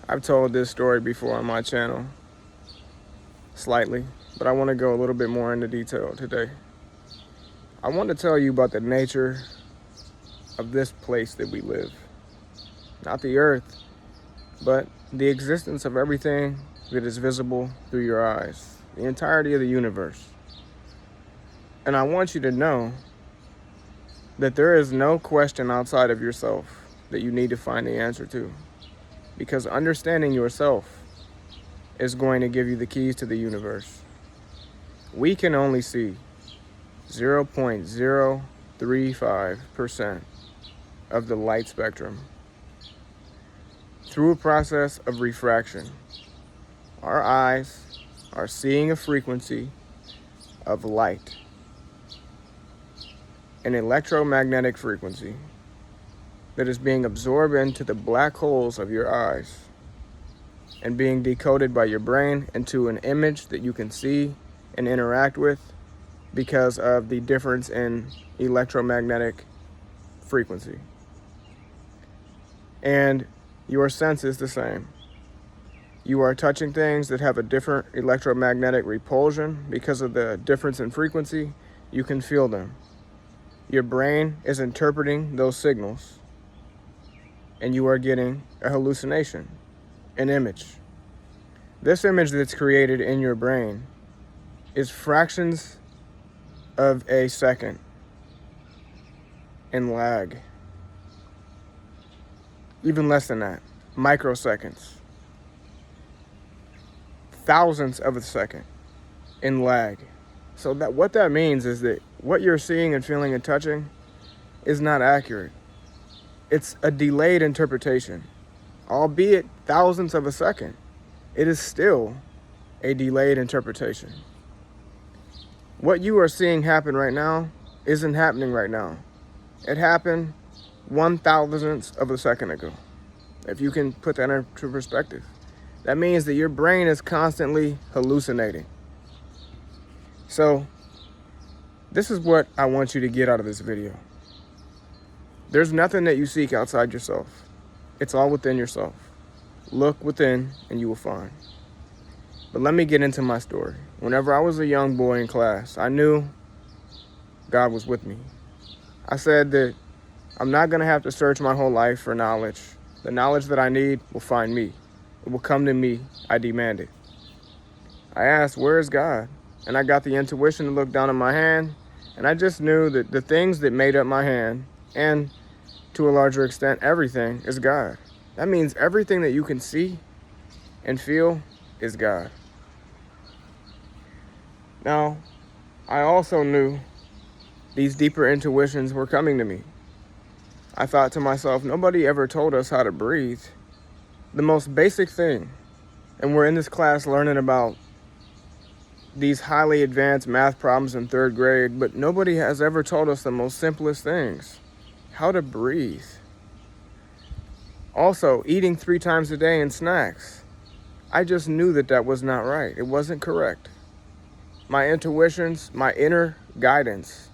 I've told this story before on my channel, slightly, but I want to go a little bit more into detail today. I want to tell you about the nature of this place that we live. Not the earth, but the existence of everything that is visible through your eyes, the entirety of the universe. And I want you to know that there is no question outside of yourself that you need to find the answer to. Because understanding yourself is going to give you the keys to the universe. We can only see 0.035% of the light spectrum. Through a process of refraction, our eyes are seeing a frequency of light, an electromagnetic frequency that is being absorbed into the black holes of your eyes and being decoded by your brain into an image that you can see and interact with because of the difference in electromagnetic frequency. And your sense is the same. You are touching things that have a different electromagnetic repulsion because of the difference in frequency. You can feel them. Your brain is interpreting those signals, and you are getting a hallucination, an image. This image that's created in your brain is fractions of a second in lag. Even less than that, microseconds. Thousandths of a second in lag. So that what that means is that what you're seeing and feeling and touching is not accurate. It's a delayed interpretation. Albeit thousandths of a second, it is still a delayed interpretation. What you are seeing happen right now isn't happening right now. It happened 1,000th of a second ago. If you can put that into perspective. That means that your brain is constantly hallucinating. So, this is what I want you to get out of this video. There's nothing that you seek outside yourself. It's all within yourself. Look within and you will find. But let me get into my story. Whenever I was a young boy in class, I knew God was with me. I said that I'm not going to have to search my whole life for knowledge. The knowledge that I need will find me. It will come to me. I demand it. I asked, where is God? And I got the intuition to look down at my hand, and I just knew that the things that made up my hand, and to a larger extent, everything, is God. That means everything that you can see and feel is God. Now, I also knew these deeper intuitions were coming to me. I thought to myself, nobody ever told us how to breathe. The most basic thing, and we're in this class learning about these highly advanced math problems in 3rd grade, but nobody has ever told us the most simplest things. How to breathe. Also, eating 3 times a day in snacks. I just knew that that was not right. It wasn't correct. My intuitions, my inner guidance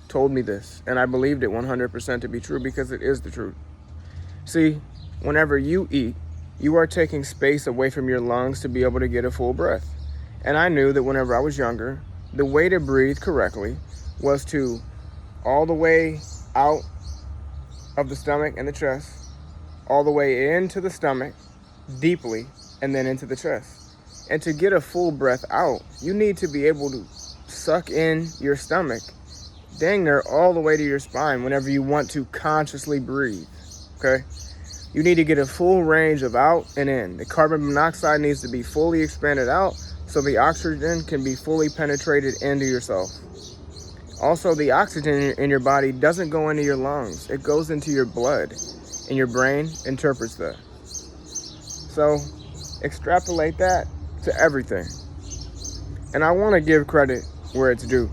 told me this, and I believed it 100% to be true because it is the truth. See, whenever you eat, you are taking space away from your lungs to be able to get a full breath. And I knew that whenever I was younger, the way to breathe correctly was to all the way out of the stomach and the chest, all the way into the stomach, deeply, and then into the chest. And to get a full breath out, you need to be able to suck in your stomach, dang near all the way to your spine whenever you want to consciously breathe, okay? You need to get a full range of out and in. The carbon monoxide needs to be fully expanded out so the oxygen can be fully penetrated into yourself. Also, the oxygen in your body doesn't go into your lungs. It goes into your blood, and your brain interprets that. So, extrapolate that to everything. And I want to give credit where it's due.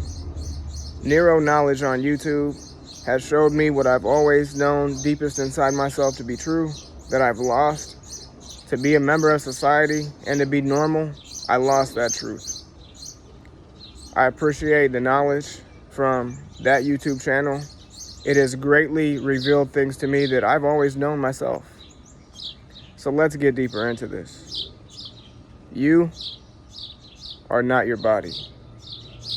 Neuro Knowledge on YouTube has showed me what I've always known deepest inside myself to be true, that I've lost. To be a member of society and to be normal, I lost that truth. I appreciate the knowledge from that YouTube channel. It has greatly revealed things to me that I've always known myself. So let's get deeper into this. You are not your body.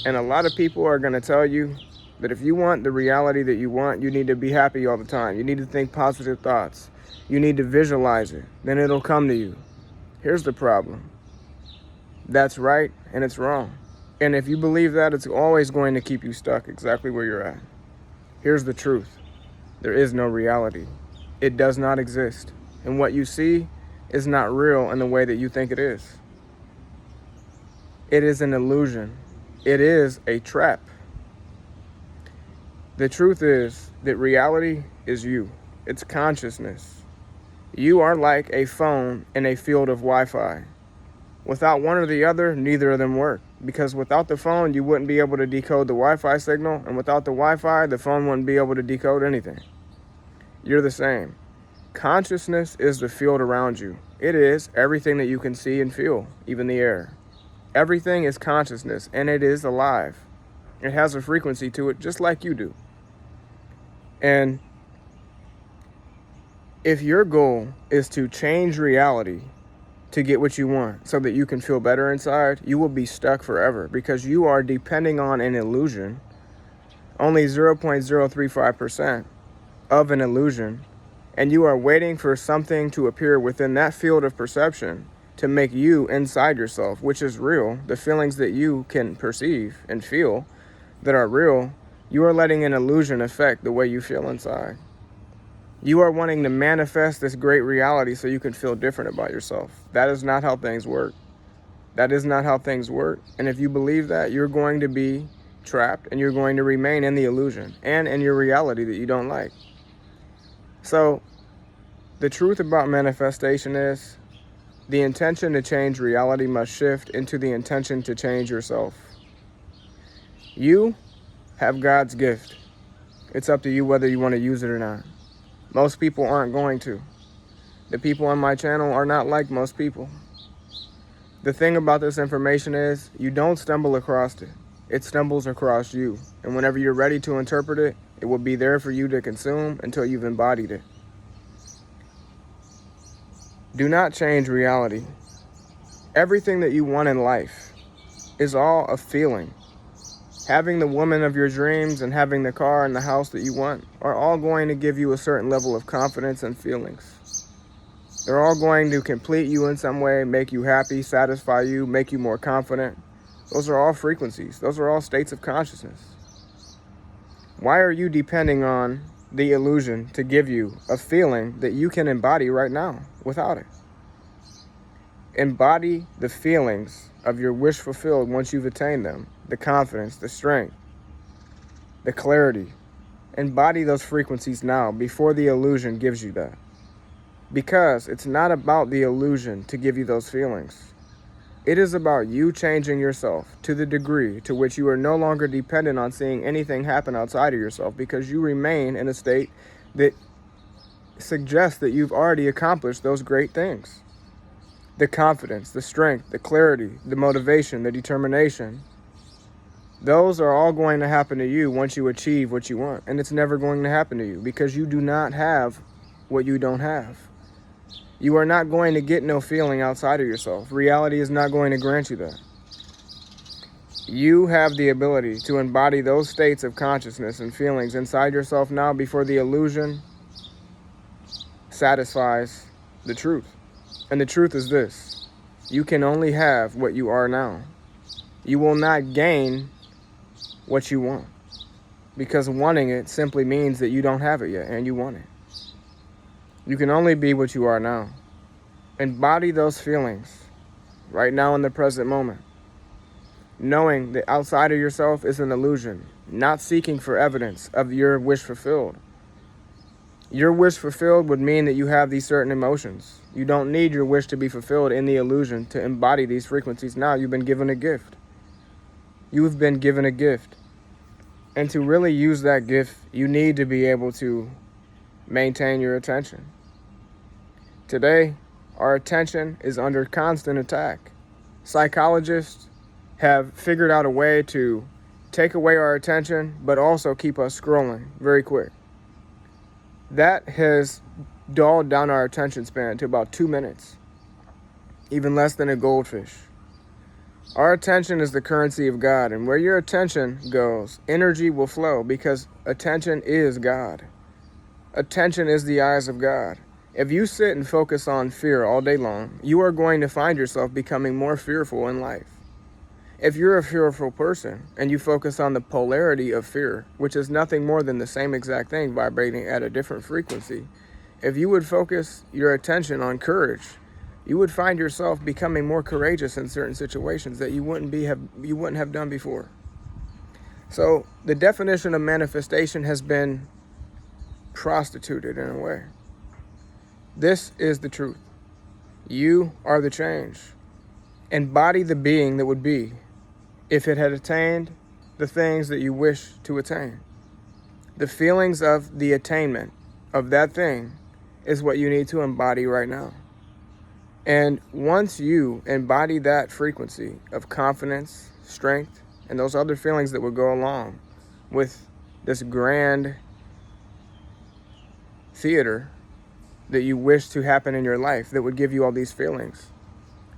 And a lot of people are going to tell you that if you want the reality that you want, you need to be happy all the time. You need to think positive thoughts. You need to visualize it. Then it'll come to you. Here's the problem. That's right and it's wrong. And if you believe that, it's always going to keep you stuck exactly where you're at. Here's the truth. There is no reality. It does not exist. And what you see is not real in the way that you think it is. It is an illusion. It is a trap. The truth is that reality is you. It's consciousness. You are like a phone in a field of Wi-Fi. Without one or the other, neither of them work. Because without the phone, you wouldn't be able to decode the Wi-Fi signal. And without the Wi-Fi, the phone wouldn't be able to decode anything. You're the same. Consciousness is the field around you. It is everything that you can see and feel, even the air. Everything is consciousness, and it is alive. It has a frequency to it, just like you do. And if your goal is to change reality to get what you want so that you can feel better inside, you will be stuck forever because you are depending on an illusion, only 0.035% of an illusion, and you are waiting for something to appear within that field of perception to make you inside yourself, which is real, the feelings that you can perceive and feel that are real. You are letting an illusion affect the way you feel inside. You are wanting to manifest this great reality so you can feel different about yourself. That is not how things work. That is not how things work. And if you believe that, you're going to be trapped and you're going to remain in the illusion and in your reality that you don't like. So the truth about manifestation is the intention to change reality must shift into the intention to change yourself. You have God's gift. It's up to you whether you want to use it or not. Most people aren't going to. The people on my channel are not like most people. The thing about this information is you don't stumble across it. It stumbles across you. And whenever you're ready to interpret it, it will be there for you to consume until you've embodied it. Do not change reality. Everything that you want in life is all a feeling. Having the woman of your dreams and having the car and the house that you want are all going to give you a certain level of confidence and feelings. They're all going to complete you in some way, make you happy, satisfy you, make you more confident. Those are all frequencies. Those are all states of consciousness. Why are you depending on the illusion to give you a feeling that you can embody right now without it? Embody the feelings of your wish fulfilled once you've attained them. The confidence, the strength, the clarity. Embody those frequencies now before the illusion gives you that. Because it's not about the illusion to give you those feelings. It is about you changing yourself to the degree to which you are no longer dependent on seeing anything happen outside of yourself, because you remain in a state that suggests that you've already accomplished those great things. The confidence, the strength, the clarity, the motivation, the determination. Those are all going to happen to you once you achieve what you want. And it's never going to happen to you because you do not have what you don't have. You are not going to get no feeling outside of yourself. Reality is not going to grant you that. You have the ability to embody those states of consciousness and feelings inside yourself now before the illusion satisfies the truth. And the truth is this: you can only have what you are now. You will not gain what you want, because wanting it simply means that you don't have it yet and you want it. You can only be what you are now. Embody those feelings right now in the present moment, knowing that outside of yourself is an illusion, not seeking for evidence of your wish fulfilled. Your wish fulfilled would mean that you have these certain emotions. You don't need your wish to be fulfilled in the illusion to embody these frequencies now. You've been given a gift. You've been given a gift. And to really use that gift, you need to be able to maintain your attention. Today, our attention is under constant attack. Psychologists have figured out a way to take away our attention, but also keep us scrolling very quick. That has dulled down our attention span to about 2 minutes, even less than a goldfish. Our attention is the currency of God, and where your attention goes, energy will flow, because attention is God. Attention is the eyes of God. If you sit and focus on fear all day long, you are going to find yourself becoming more fearful in life. If you're a fearful person and you focus on the polarity of fear, which is nothing more than the same exact thing vibrating at a different frequency, if you would focus your attention on courage, you would find yourself becoming more courageous in certain situations that you wouldn't have done before. So the definition of manifestation has been prostituted in a way. This is the truth. You are the change. Embody the being that would be if it had attained the things that you wish to attain. The feelings of the attainment of that thing is what you need to embody right now. And once you embody that frequency of confidence, strength, and those other feelings that would go along with this grand theater that you wish to happen in your life that would give you all these feelings,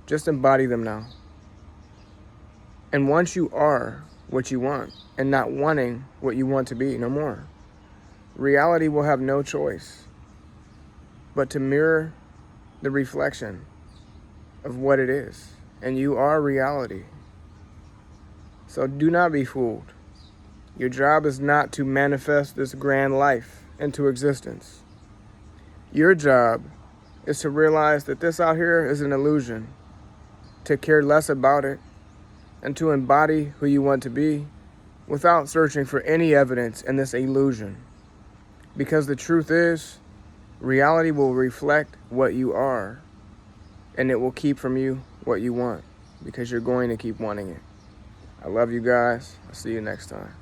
just embody them now. And once you are what you want and not wanting what you want to be no more, reality will have no choice but to mirror the reflection of what it is. And you are reality. So do not be fooled. Your job is not to manifest this grand life into existence. Your job is to realize that this out here is an illusion, to care less about it, and to embody who you want to be without searching for any evidence in this illusion. Because the truth is, reality will reflect what you are, and it will keep from you what you want, because you're going to keep wanting it. I love you guys. I'll see you next time.